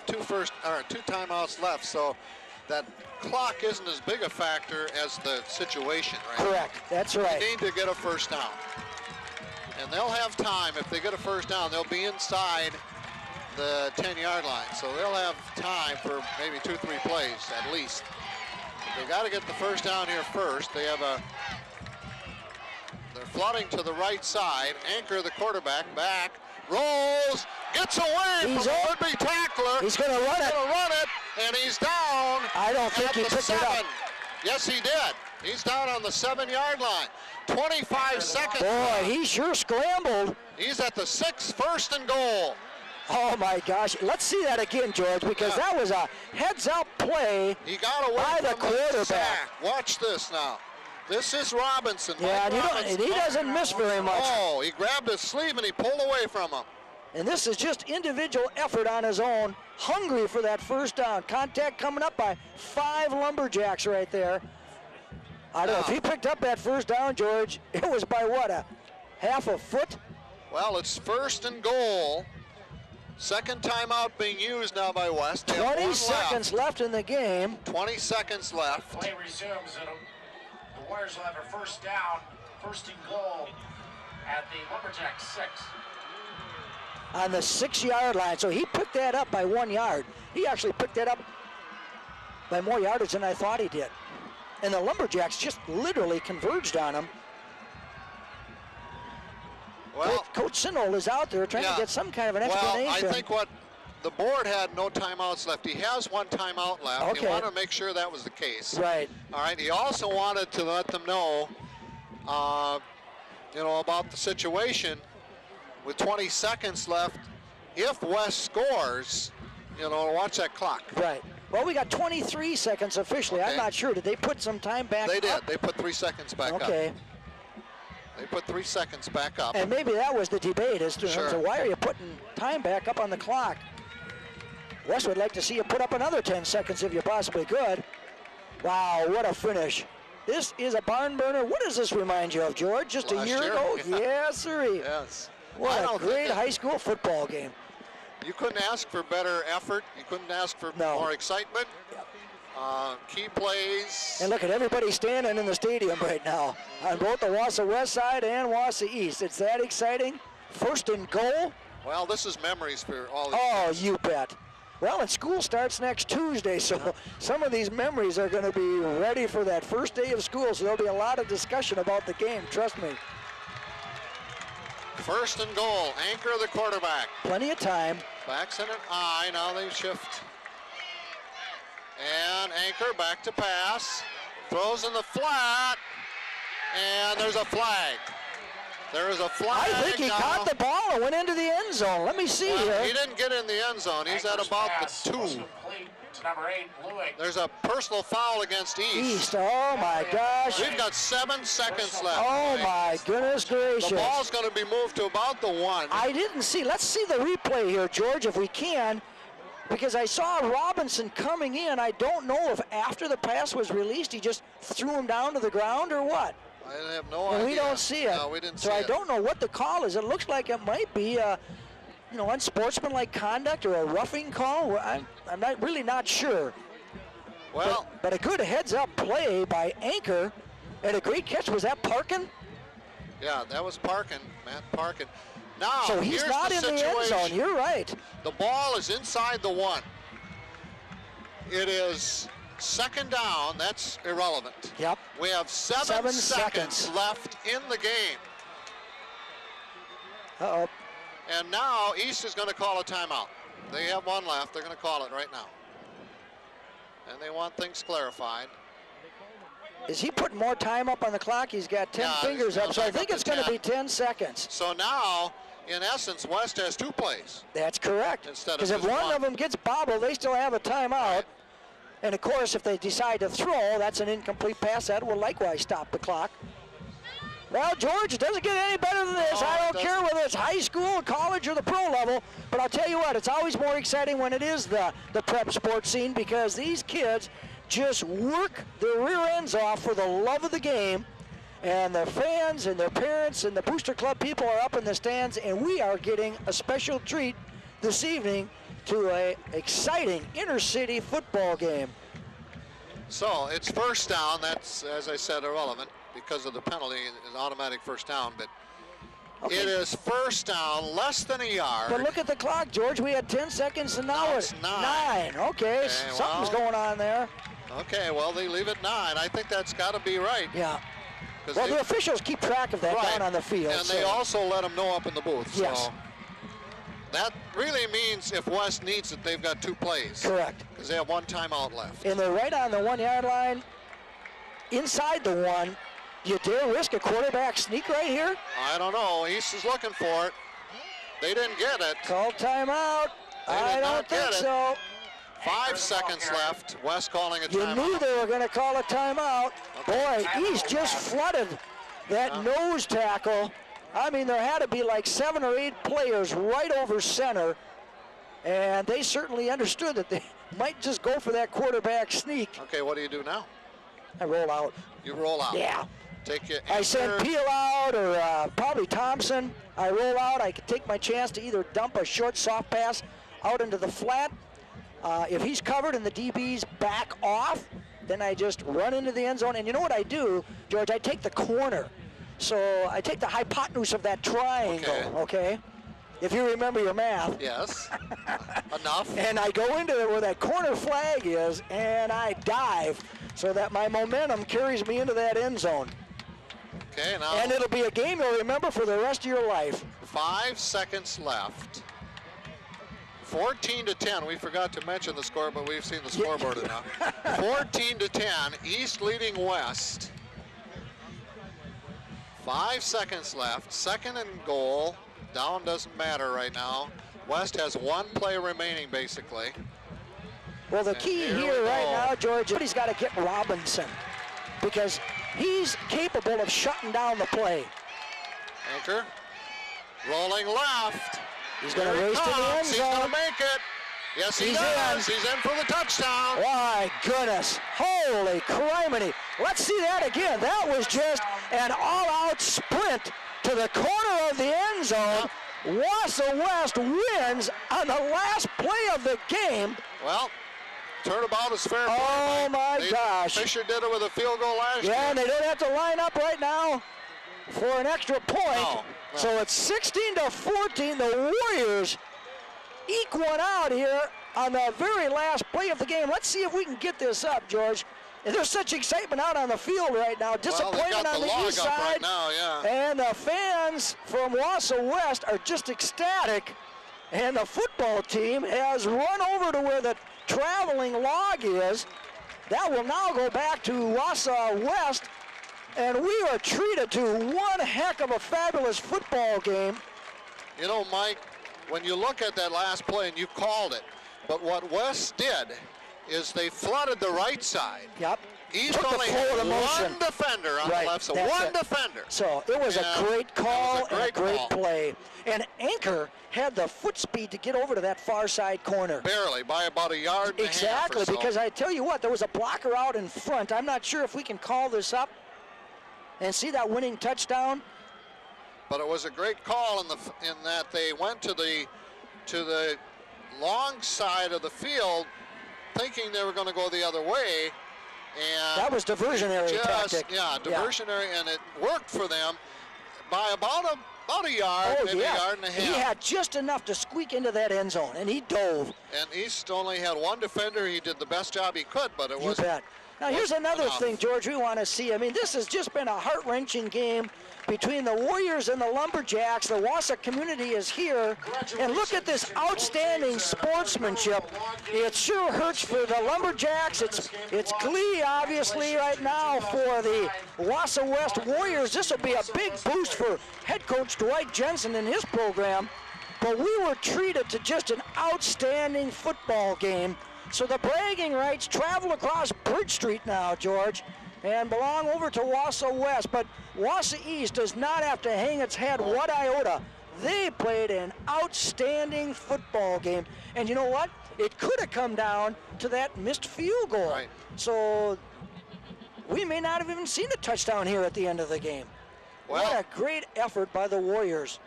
have two timeouts left, so that clock isn't as big a factor as the situation, right? Correct. That's right. They need to get a first down. And they'll have time. If they get a first down, they'll be inside the 10-yard line. So they'll have time for maybe 2-3 plays at least. But they got to get the first down here first. They're flooding to the right side. Anchor, the quarterback, back, rolls, gets away from the would-be tackler. He's going to run it. And he's down. I don't think he picked it up. Yes, he did. He's down on the 7-yard line. 25 seconds. Boy, he sure scrambled. He's at the 6, first and goal. Oh my gosh, let's see that again, George, because that was a heads-up play. He got away by the from quarterback. Sack. Watch this now. This is Robinson. Yeah, and he doesn't miss very much. Oh, he grabbed his sleeve and he pulled away from him. And this is just individual effort on his own, hungry for that first down. Contact coming up by 5 Lumberjacks right there. I don't know if he picked up that first down, George. It was by what, a half a foot? Well, it's first and goal. Second timeout being used now by West. 20 seconds left in the game. 20 seconds left. Play resumes. The Warriors will have a first down, first and goal at the Lumberjack 6. On the 6-yard line. So he picked that up by 1 yard. He actually picked that up by more yardage than I thought he did. And the Lumberjacks just literally converged on him. Well, Coach Sinold is out there trying to get some kind of an explanation. Well, I think what the board had no timeouts left. He has 1 timeout left. Okay. He wanted to make sure that was the case. Right. All right. He also wanted to let them know, about the situation with 20 seconds left. If West scores, watch that clock. Right. Well, we got 23 seconds officially. Okay. I'm not sure. Did they put some time back They did. up? They put 3 seconds back up. Okay. They put 3 seconds back up. And maybe that was the debate as to Sure. why are you putting time back up on the clock? West would like to see you put up another 10 seconds if you possibly could. Wow, what a finish. This is a barn burner. What does this remind you of, George? Just Last a year year? ago? Yeah. Yes, sirree. Yes. What a great high school football game. You couldn't ask for better effort. You couldn't ask for more excitement. Key plays. And look at everybody standing in the stadium right now on both the Wausau West side and Wausau East. It's that exciting. First and goal. Well, this is memories for all these kids. You bet. Well, and school starts next Tuesday, so some of these memories are going to be ready for that first day of school, so there'll be a lot of discussion about the game, trust me. First and goal, Anchor the quarterback. Plenty of time. Backs in an I, now they shift. And Anchor back to pass. Throws in the flat. And there's a flag. There is a flag. I think he caught the ball and went into the end zone. Let me see here. He didn't get in the end zone. He's at about the 2. Number 8, Louis. There's a personal foul against East. Oh my gosh. We've got 7 seconds left. Oh my goodness gracious. The ball's going to be moved to about the 1. I didn't see. Let's see the replay here, George, if we can. Because I saw Robinson coming in. I don't know if after the pass was released, he just threw him down to the ground or what. I have no idea. We don't see it. No, we didn't see it. So I don't know what the call is. It looks like it might be unsportsmanlike conduct or a roughing call. I'm really not sure. Well, but a good heads-up play by Anchor and a great catch. Was that Parkin? Yeah, that was Parkin, Matt Parkin. Now, so he's not in the end zone. You're right. The ball is inside the 1. It is second down. That's irrelevant. Yep. We have 7 seconds left in the game. Uh-oh. And now East is going to call a timeout. They have 1 left. They're going to call it right now. And they want things clarified. Is he putting more time up on the clock? He's got 10 fingers up, so I think it's going to be 10 seconds. So now, in essence, West has 2 plays. That's correct. Because if one of them gets bobbled, they still have a timeout. Right. And of course, if they decide to throw, that's an incomplete pass. That will likewise stop the clock. Well, George, it doesn't get any better than this. I don't care whether it's high school, college, or the pro level. But I'll tell you what, it's always more exciting when it is the prep sports scene, because these kids just work their rear ends off for the love of the game. And their fans and their parents and the Booster Club people are up in the stands, and we are getting a special treat this evening to a exciting inner-city football game. So it's first down. That's, as I said, irrelevant because of the penalty. It's automatic first down, but Okay. it is first down, less than a yard. But look at the clock, George. We had 10 seconds, and now it's it's 9. Okay, something's going on there. Okay, well, they leave it 9. I think that's got to be right. Yeah. Well, the officials keep track of that down on the field. And they also let them know up in the booth. Yes. So that really means if West needs it, they've got 2 plays. Correct. Because they have 1 timeout left. And they're right on the 1-yard line, inside the 1. You dare risk a quarterback sneak right here? I don't know. East is looking for it. They didn't get it. Call timeout. I don't think so. 5 seconds left. West calling a timeout. You knew they were going to call a timeout. Boy, East just flooded that nose tackle. I mean, there had to be like 7 or 8 players right over center, and they certainly understood that they might just go for that quarterback sneak. Okay, what do you do now? I roll out. You roll out. Yeah. Take your I send Peel out or probably Thompson. I roll out. I could take my chance to either dump a short soft pass out into the flat. If he's covered and the DB's back off, then I just run into the end zone. And you know what I do, George? I take the corner. So I take the hypotenuse of that triangle, okay? If you remember your math. Yes. Enough. And I go into where that corner flag is, and I dive so that my momentum carries me into that end zone. Okay, now. And it'll be a game you'll remember for the rest of your life. 5 seconds left. 14-10. We forgot to mention the score, but we've seen the scoreboard enough. 14-10. East leading West. 5 seconds left. 2nd and goal. Down doesn't matter right now. West has 1 play remaining, basically. Well, the key here right now, George, he's got to get Robinson because he's capable of shutting down the play. Anchor. Rolling left. He's going to race to the end zone. He's going to make it. Yes, he does. He's in for the touchdown. My goodness. Holy criminy. Let's see that again. That was just an all-out sprint to the corner of the end zone. Wausau West wins on the last play of the game. Well, turnabout is fair play. Oh, my gosh. Fisher did it with a field goal last year. Yeah, and they don't have to line up right now for an extra point. No. So it's 16-14. The Warriors eke one out here on the very last play of the game. Let's see if we can get this up, George. And there's such excitement out on the field right now. Disappointment on the east side. Right now, yeah. And the fans from Wausau West are just ecstatic. And the football team has run over to where the traveling log is. That will now go back to Wausau West. And we are treated to one heck of a fabulous football game. You know, Mike, when you look at that last play, and you called it, but what West did is they flooded the right side. Yep. East only had one defender on the left side. One defender. So it was a great call and a great play. And Anchor had the foot speed to get over to that far side corner. Barely, by about a yard and a half or so. Exactly, because I tell you what, there was a blocker out in front. I'm not sure if we can call this up and see that winning touchdown. But it was a great call in that they went to the long side of the field thinking they were going to go the other way. And that was diversionary tactic. Yeah, diversionary, and it worked for them by about a yard, maybe a yard and a half. He had just enough to squeak into that end zone, and he dove. And East only had one defender. He did the best job he could, but it was. You bet. Now, here's another enough. thing, George, we want to see. I mean, this has just been a heart-wrenching game between the Warriors and the Lumberjacks. The Wausau community is here. And look at this outstanding sportsmanship. It sure hurts for the Lumberjacks. It's glee, obviously, right now for the Wausau West Warriors. This will be a big boost for head coach Dwight Jensen and his program. But we were treated to just an outstanding football game. So the bragging rights travel across Bridge Street now, George, and belong over to Wausau West. But Wausau East does not have to hang its head one iota. They played an outstanding football game. And you know what? It could have come down to that missed field goal. Right. So we may not have even seen a touchdown here at the end of the game. Well, what a great effort by the Warriors.